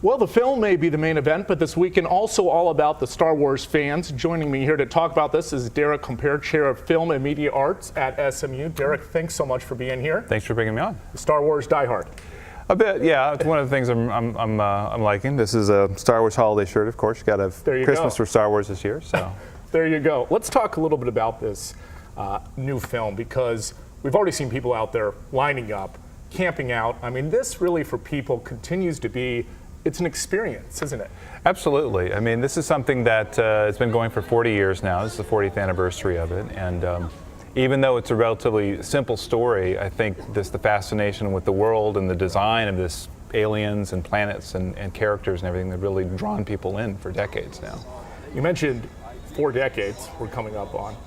Well, the film may be the main event, but this weekend also all about the Star Wars fans. Joining me here to talk about this is Derek Compare, Chair of Film and Media Arts at SMU. Derek, thanks so much for being here. Thanks for bringing me on. Star Wars diehard. A bit, yeah. It's one of the things I'm liking. This is a Star Wars holiday shirt, of course. You got to have Christmas for Star Wars this year, so. There you go. Let's talk a little bit about this new film, because we've already seen people out there lining up, camping out. I mean, this really for people continues to be, it's an experience, isn't it? Absolutely. I mean, this is something that has been going for 40 years now. This is the 40th anniversary of it, and even though it's a relatively simple story, I think the fascination with the world and the design of this aliens and planets and characters and everything that really drawn people in for decades now. You mentioned 4 decades we're coming up on.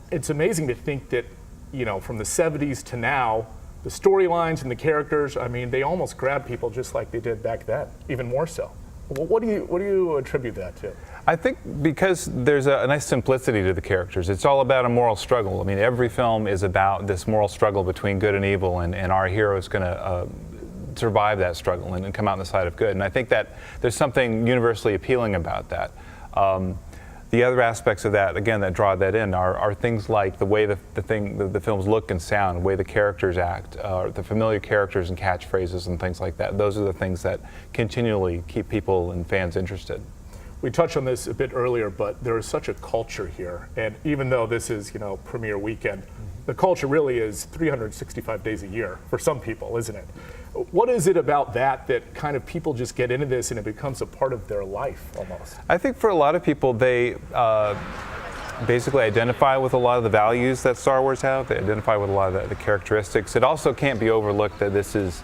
It's amazing to think that, you know, from the 70s to now, the storylines and the characters, I mean, they almost grab people just like they did back then, even more so. What do you attribute that to? I think because there's a nice simplicity to the characters. It's all about a moral struggle. I mean, every film is about this moral struggle between good and evil, and our hero is going to survive that struggle and come out on the side of good. And I think that there's something universally appealing about that. The other aspects of that, again, that draw that in are things like the way the films look and sound, the way the characters act, the familiar characters and catchphrases and things like that. Those are the things that continually keep people and fans interested. We touched on this a bit earlier, but there is such a culture here, and even though this is, you know, premiere weekend, the culture really is 365 days a year for some people, isn't it? What is it about that kind of people just get into this and it becomes a part of their life almost? I think for a lot of people, they basically identify with a lot of the values that Star Wars have. They identify with a lot of the characteristics. It also can't be overlooked that this is,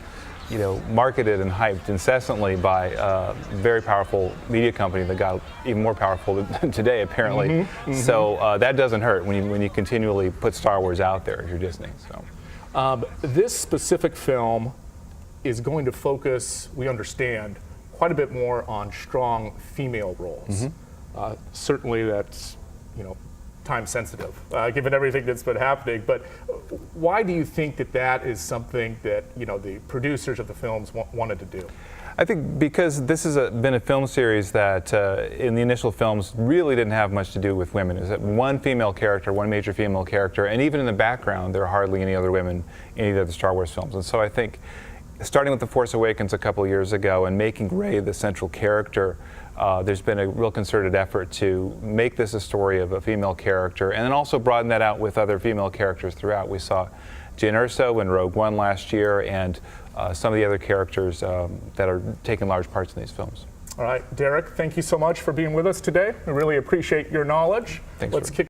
you know, marketed and hyped incessantly by a very powerful media company that got even more powerful than today, apparently. So that doesn't hurt when you continually put Star Wars out there if you're Disney. So this specific film is going to focus, we understand, quite a bit more on strong female roles. Certainly that's, you know, time sensitive, given everything that's been happening. But why do you think that is something that, you know, the producers of the films wanted to do? I think because this has been a film series that in the initial films really didn't have much to do with women. It was one female character, one major female character, and even in the background there are hardly any other women in either of the Star Wars films. And so I think starting with The Force Awakens a couple of years ago and making Rey the central character, there's been a real concerted effort to make this a story of a female character and then also broaden that out with other female characters throughout. We saw Jyn Erso in Rogue One last year and some of the other characters that are taking large parts in these films. All right, Derek, thank you so much for being with us today. We really appreciate your knowledge. Thanks. Let's kick